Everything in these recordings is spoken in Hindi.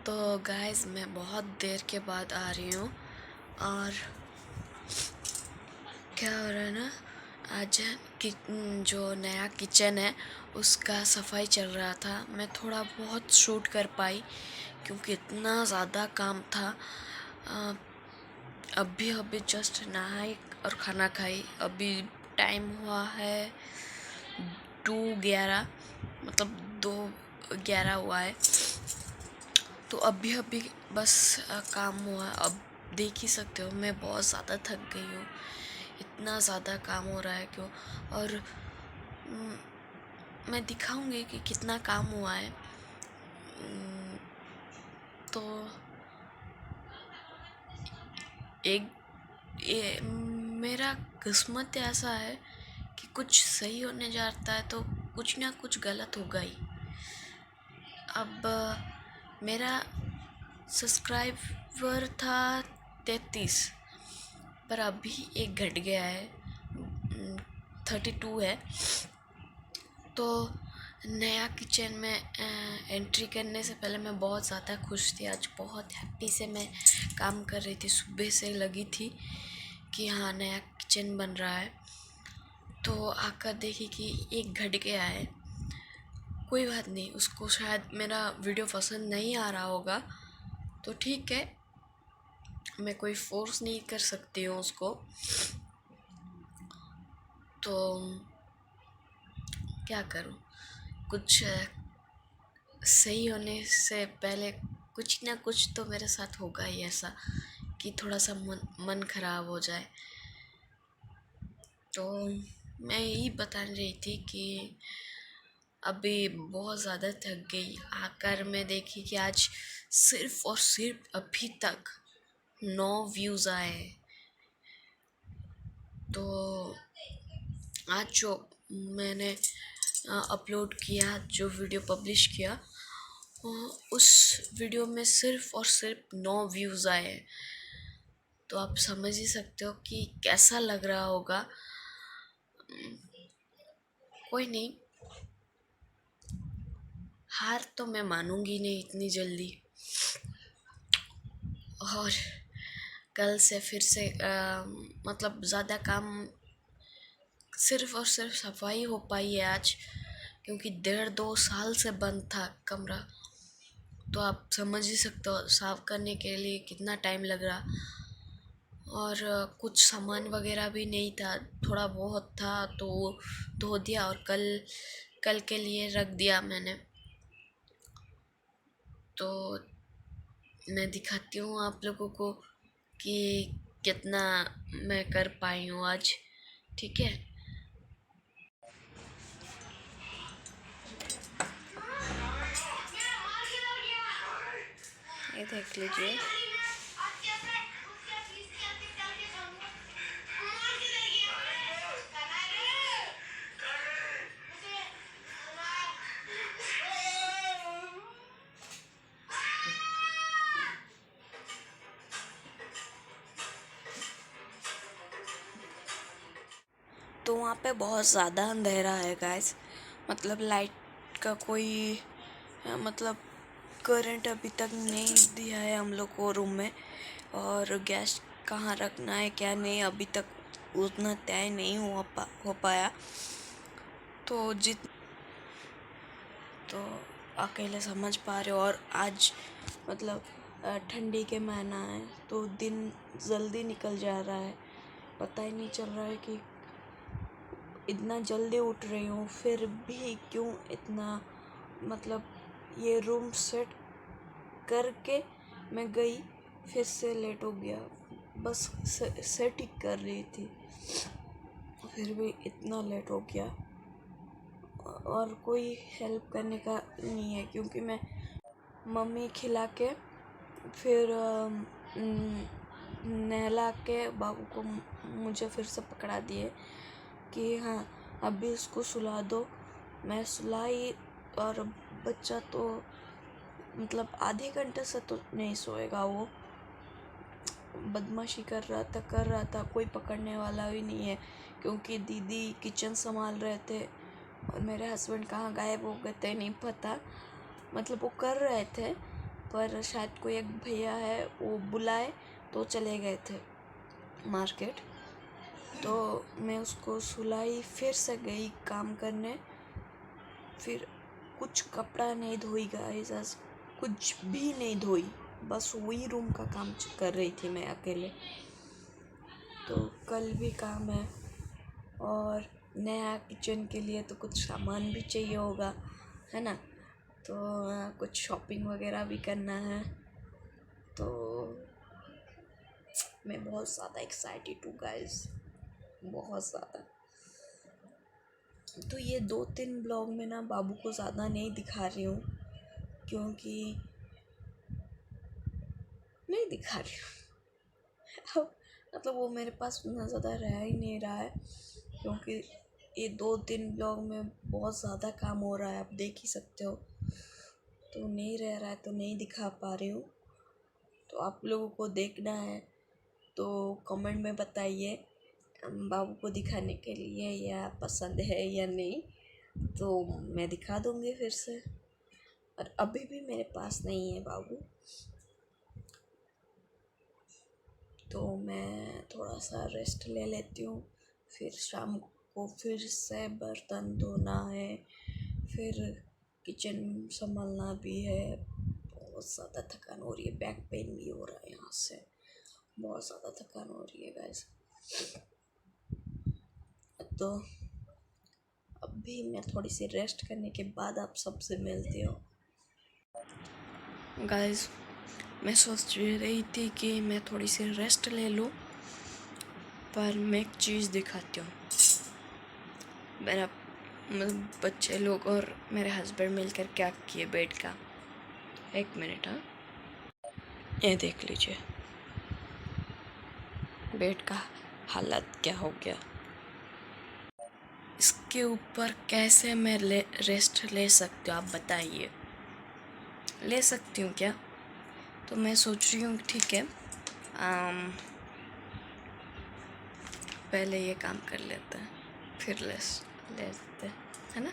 तो गाइस मैं बहुत देर के बाद आ रही हूँ और क्या हो रहा है ना, आज जो नया किचन है उसका सफाई चल रहा था। मैं थोड़ा बहुत शूट कर पाई क्योंकि इतना ज़्यादा काम था। अभी जस्ट नहाई और खाना खाई। अभी टाइम हुआ है 2:11, मतलब 2:11 हुआ है। तो अभी बस काम हुआ। अब देख ही सकते हो मैं बहुत ज़्यादा थक गई हूँ, इतना ज़्यादा काम हो रहा है क्यों। और मैं दिखाऊंगी कि कितना काम हुआ है। तो मेरा किस्मत ऐसा है कि कुछ सही होने जाता है तो कुछ ना कुछ गलत होगा ही। अब मेरा सब्सक्राइबर था 33, पर अभी एक घट गया है, 32 है। तो नया किचन में एंट्री करने से पहले मैं बहुत ज़्यादा खुश थी। आज बहुत हैप्पी से मैं काम कर रही थी, सुबह से लगी थी कि हाँ नया किचन बन रहा है। तो आकर देखी कि एक घट गया है। कोई बात नहीं, उसको शायद मेरा वीडियो पसंद नहीं आ रहा होगा तो ठीक है, मैं कोई फोर्स नहीं कर सकती हूँ उसको। तो क्या करूँ, कुछ सही होने से पहले कुछ ना कुछ तो मेरे साथ होगा ही ऐसा कि थोड़ा सा मन खराब हो जाए। तो मैं यही बता रही थी कि अभी बहुत ज़्यादा थक गई। आकर मैं देखी कि आज सिर्फ और सिर्फ अभी तक 9 व्यूज़ आए। तो आज जो मैंने अपलोड किया, जो वीडियो पब्लिश किया, उस वीडियो में सिर्फ और सिर्फ 9 व्यूज़ आए। तो आप समझ ही सकते हो कि कैसा लग रहा होगा। कोई नहीं, हार तो मैं मानूंगी नहीं इतनी जल्दी। और कल से फिर से मतलब ज़्यादा काम, सिर्फ और सिर्फ सफाई हो पाई है आज, क्योंकि 1.5-2 साल से बंद था कमरा। तो आप समझ ही सकते हो साफ़ करने के लिए कितना टाइम लग रहा। और कुछ सामान वगैरह भी नहीं था, थोड़ा बहुत था तो धो दिया और कल के लिए रख दिया मैंने। तो मैं दिखाती हूँ आप लोगों को कि कितना मैं कर पाई हूँ आज, ठीक है। ये देख लीजिए, तो वहाँ पे बहुत ज़्यादा अंधेरा है गाइस। मतलब लाइट का कोई मतलब करंट अभी तक नहीं दिया है हम लोग को रूम में। और गैस कहाँ रखना है क्या नहीं अभी तक उतना तय नहीं हो पाया। तो तो अकेले समझ पा रहे हो। और आज मतलब ठंडी के महीना है तो दिन जल्दी निकल जा रहा है, पता ही नहीं चल रहा है कि इतना जल्दी उठ रही हूँ फिर भी क्यों इतना, मतलब ये रूम सेट करके मैं गई फिर से लेट हो गया। बस सेट ही कर रही थी फिर भी इतना लेट हो गया। और कोई हेल्प करने का नहीं है क्योंकि मैं मम्मी खिला के फिर नहला के बाबू को मुझे फिर से पकड़ा दिए कि हाँ अभी इसको सुला दो। मैं सुलाई और बच्चा तो मतलब आधे घंटे से तो नहीं सोएगा, वो बदमाशी कर रहा था। कोई पकड़ने वाला भी नहीं है क्योंकि दीदी किचन संभाल रहे थे और मेरे हस्बैंड कहाँ गायब हो गए थे नहीं पता। मतलब वो कर रहे थे पर शायद कोई एक भैया है वो बुलाए तो चले गए थे मार्केट। तो मैं उसको सुलाई, फिर से गई काम करने। फिर कुछ कपड़ा नहीं धोई गाइस, कुछ भी नहीं धोई, बस वही रूम का काम कर रही थी मैं अकेले। तो कल भी काम है और नया किचन के लिए तो कुछ सामान भी चाहिए होगा, है ना। तो कुछ शॉपिंग वगैरह भी करना है। तो मैं बहुत ज़्यादा एक्साइटेड हूँ गाइस, बहुत ज़्यादा। तो ये 2-3 ब्लॉग में ना बाबू को ज़्यादा नहीं दिखा रही हूँ, क्योंकि नहीं दिखा रही हूँ अब मतलब वो मेरे पास उतना ज़्यादा रह ही नहीं रहा है, क्योंकि ये 2-3 ब्लॉग में बहुत ज़्यादा काम हो रहा है, आप देख ही सकते हो। तो नहीं रह रहा है तो नहीं दिखा पा रही हूँ। तो आप लोगों को देखना है तो कमेंट में बताइए बाबू को दिखाने के लिए या पसंद है या नहीं, तो मैं दिखा दूँगी फिर से। और अभी भी मेरे पास नहीं है बाबू, तो मैं थोड़ा सा रेस्ट ले लेती हूँ। फिर शाम को फिर से बर्तन धोना है, फिर किचन संभालना भी है। बहुत ज़्यादा थकान हो रही है, बैक पेन भी हो रहा है यहाँ से, बहुत ज़्यादा थकान हो रही है गाइस। तो अभी मैं थोड़ी सी रेस्ट करने के बाद आप सबसे मिलती हूँ गाइस। मैं सोच रही थी कि मैं थोड़ी सी रेस्ट ले लूँ, पर मैं एक चीज़ दिखाती हूँ। मेरा बच्चे लोग और मेरे हस्बैंड मिलकर क्या किए बेड का। 1 मिनट, हाँ, ये देख लीजिए बेड का हालत क्या हो गया। इसके ऊपर कैसे मैं रेस्ट ले सकती हूँ, आप बताइए, ले सकती हूँ क्या? तो मैं सोच रही हूँ ठीक है, पहले ये काम कर लेते हैं, फिर लेते हैं, है ना।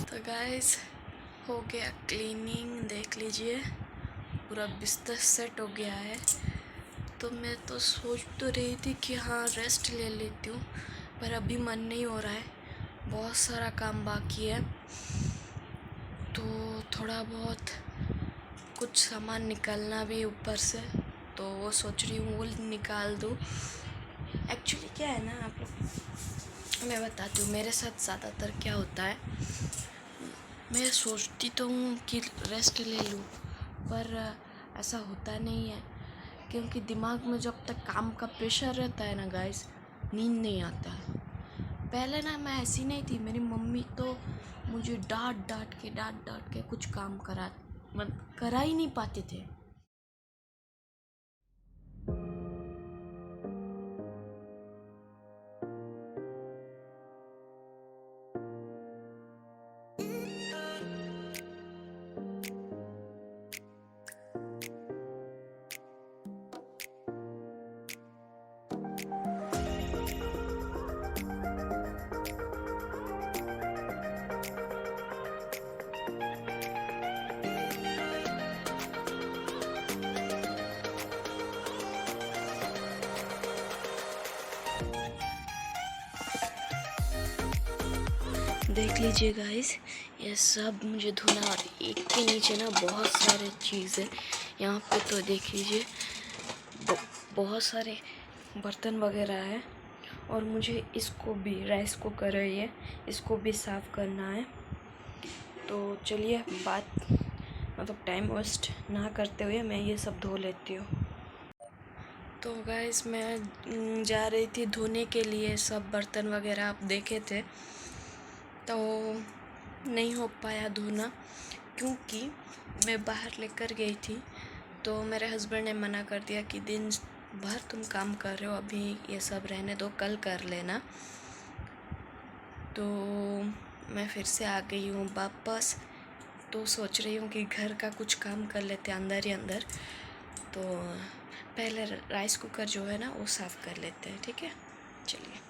तो गाइस हो गया क्लीनिंग, देख लीजिए पूरा बिस्तर सेट हो गया है। तो मैं तो सोच तो रही थी कि हाँ रेस्ट ले लेती हूँ, पर अभी मन नहीं हो रहा है, बहुत सारा काम बाकी है। तो थोड़ा बहुत कुछ सामान निकालना भी ऊपर से, तो वो सोच रही हूँ वो निकाल दूँ। एक्चुअली क्या है ना, आप लोग मैं बताती हूँ मेरे साथ ज़्यादातर क्या होता है। मैं सोचती तो हूँ कि रेस्ट ले लूँ, पर ऐसा होता नहीं है, क्योंकि दिमाग में जब तक काम का प्रेशर रहता है ना गाइस, नींद नहीं आता है। पहले ना मैं ऐसी नहीं थी, मेरी मम्मी तो मुझे डांट डांट के कुछ काम करा ही नहीं पाते थे। देख लीजिए गाइस, ये सब मुझे धुना और एक के नीचे ना बहुत सारे चीज़ है यहाँ पे। तो देख लीजिए बहुत सारे बर्तन वगैरह है और मुझे इसको भी, राइस कुकर है ये, इसको भी साफ़ करना है। तो चलिए मतलब टाइम वेस्ट ना करते हुए मैं ये सब धो लेती हूँ। तो गाइस मैं जा रही थी धोने के लिए सब बर्तन वगैरह, आप देखे थे, तो नहीं हो पाया धोना क्योंकि मैं बाहर लेकर गई थी। तो मेरे हस्बैंड ने मना कर दिया कि दिन भर तुम काम कर रहे हो, अभी ये सब रहने दो, कल कर लेना। तो मैं फिर से आ गई हूँ वापस। तो सोच रही हूँ कि घर का कुछ काम कर लेते अंदर ही अंदर। तो पहले राइस कुकर जो है ना वो साफ़ कर लेते हैं, ठीक है, चलिए।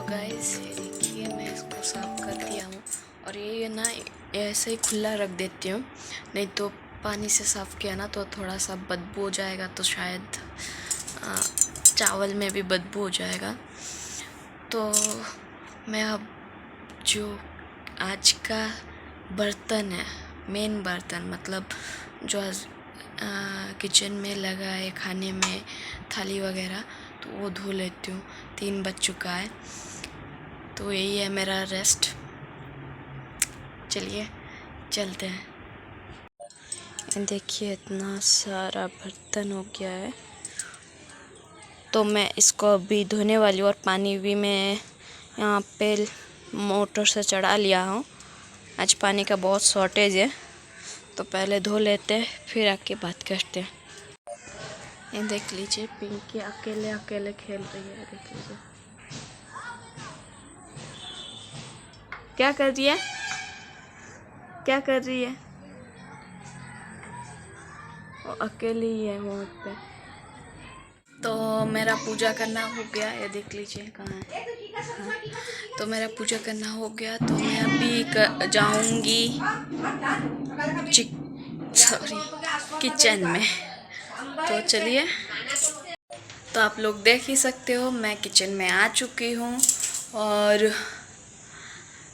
गाइस ये देखिए, मैं इसको साफ़ कर दिया हूँ और ये ना ऐसे ही खुला रख देती हूँ, नहीं तो पानी से साफ़ किया ना तो थोड़ा सा बदबू हो जाएगा, तो शायद चावल में भी बदबू हो जाएगा। तो मैं अब जो आज का बर्तन है, मेन बर्तन मतलब जो किचन में लगा है खाने में, थाली वगैरह, तो वो धो लेती हूँ। 3 बज चुका है, तो यही है मेरा रेस्ट। चलिए चलते हैं। देखिए इतना सारा बर्तन हो गया है, तो मैं इसको अभी धोने वाली हूँ और पानी भी मैं यहाँ पे मोटर से चढ़ा लिया हूँ। आज पानी का बहुत शॉर्टेज है, तो पहले धो लेते हैं फिर आके बात करते हैं। ये देख लीजिए, पिंकी अकेले अकेले खेल रही है, देख लीजिए क्या कर रही है, क्या कर रही है, वो अकेली ही है वहाँ पे। तो मेरा पूजा करना हो गया, ये देख लीजिए कहाँ है। हाँ, तो मेरा पूजा करना हो गया, तो मैं अभी जाऊँगी किचन में। तो चलिए, तो आप लोग देख ही सकते हो मैं किचन में आ चुकी हूँ और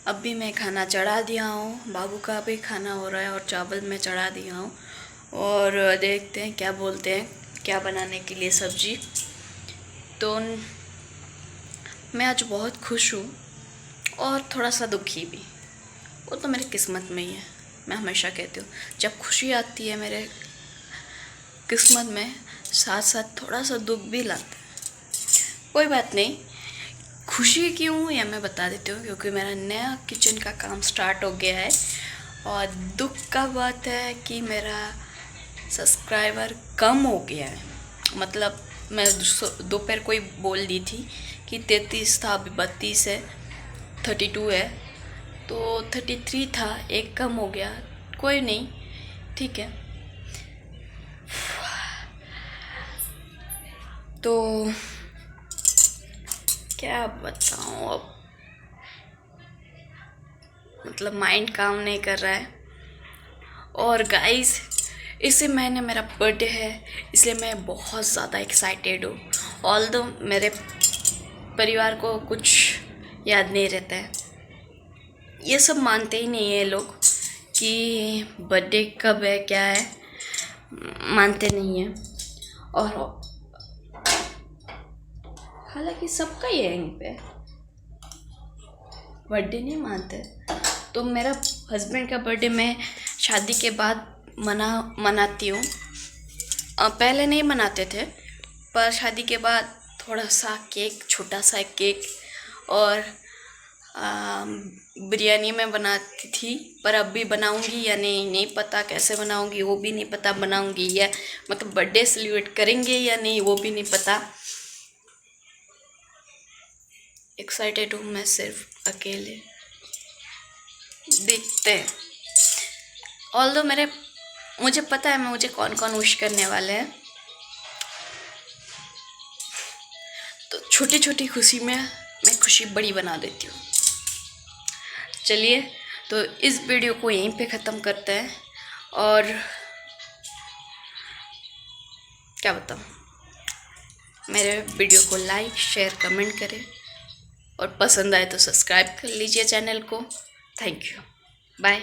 अभी मैं खाना चढ़ा दिया हूँ। बाबू का भी खाना हो रहा है और चावल मैं चढ़ा दिया हूँ और देखते हैं क्या बोलते हैं, क्या बनाने के लिए सब्जी। तो मैं आज बहुत खुश हूँ और थोड़ा सा दुखी भी, वो तो मेरी किस्मत में ही है। मैं हमेशा कहती हूँ जब खुशी आती है मेरे किस्मत में, साथ साथ थोड़ा सा दुख भी लाता है। कोई बात नहीं, खुशी क्यों या मैं बता देती हूँ, क्योंकि मेरा नया किचन का काम स्टार्ट हो गया है। और दुख का बात है कि मेरा सब्सक्राइबर कम हो गया है। मतलब मैं दोपहर को ही बोल दी थी कि 33 था, अभी 32 है, 32 है, तो 33 था, एक कम हो गया, कोई नहीं, ठीक है। तो क्या बताऊँ अब, मतलब माइंड काम नहीं कर रहा है। और गाइस इसी महीने मेरा बर्थडे है, इसलिए मैं बहुत ज़्यादा एक्साइटेड हूँ। ऑल्दो मेरे परिवार को कुछ याद नहीं रहता है, ये सब मानते ही नहीं है लोग कि बर्थडे कब है क्या है, मानते नहीं हैं। और हालांकि सबका ही है, यहीं पे बर्थडे नहीं मानते। तो मेरा हस्बैंड का बर्थडे मैं शादी के बाद मनाती हूँ। पहले नहीं मनाते थे, पर शादी के बाद थोड़ा सा केक, छोटा सा केक और बिरयानी मैं बनाती थी, पर अब भी बनाऊंगी या नहीं पता। कैसे बनाऊंगी वो भी नहीं पता। बनाऊंगी या मतलब बर्थडे सेलिब्रेट करेंगे या नहीं वो भी नहीं पता। एक्साइटेड हूँ मैं सिर्फ अकेले। देखते हैं। ऑल्दो मुझे पता है मुझे कौन कौन विश करने वाले हैं, तो छोटी छोटी खुशी में मैं खुशी बड़ी बना देती हूँ। चलिए, तो इस वीडियो को यहीं पे ख़त्म करते हैं। और क्या बताऊँ, मेरे वीडियो को लाइक शेयर कमेंट करें और पसंद आए तो सब्सक्राइब कर लीजिए चैनल को। Thank you, bye.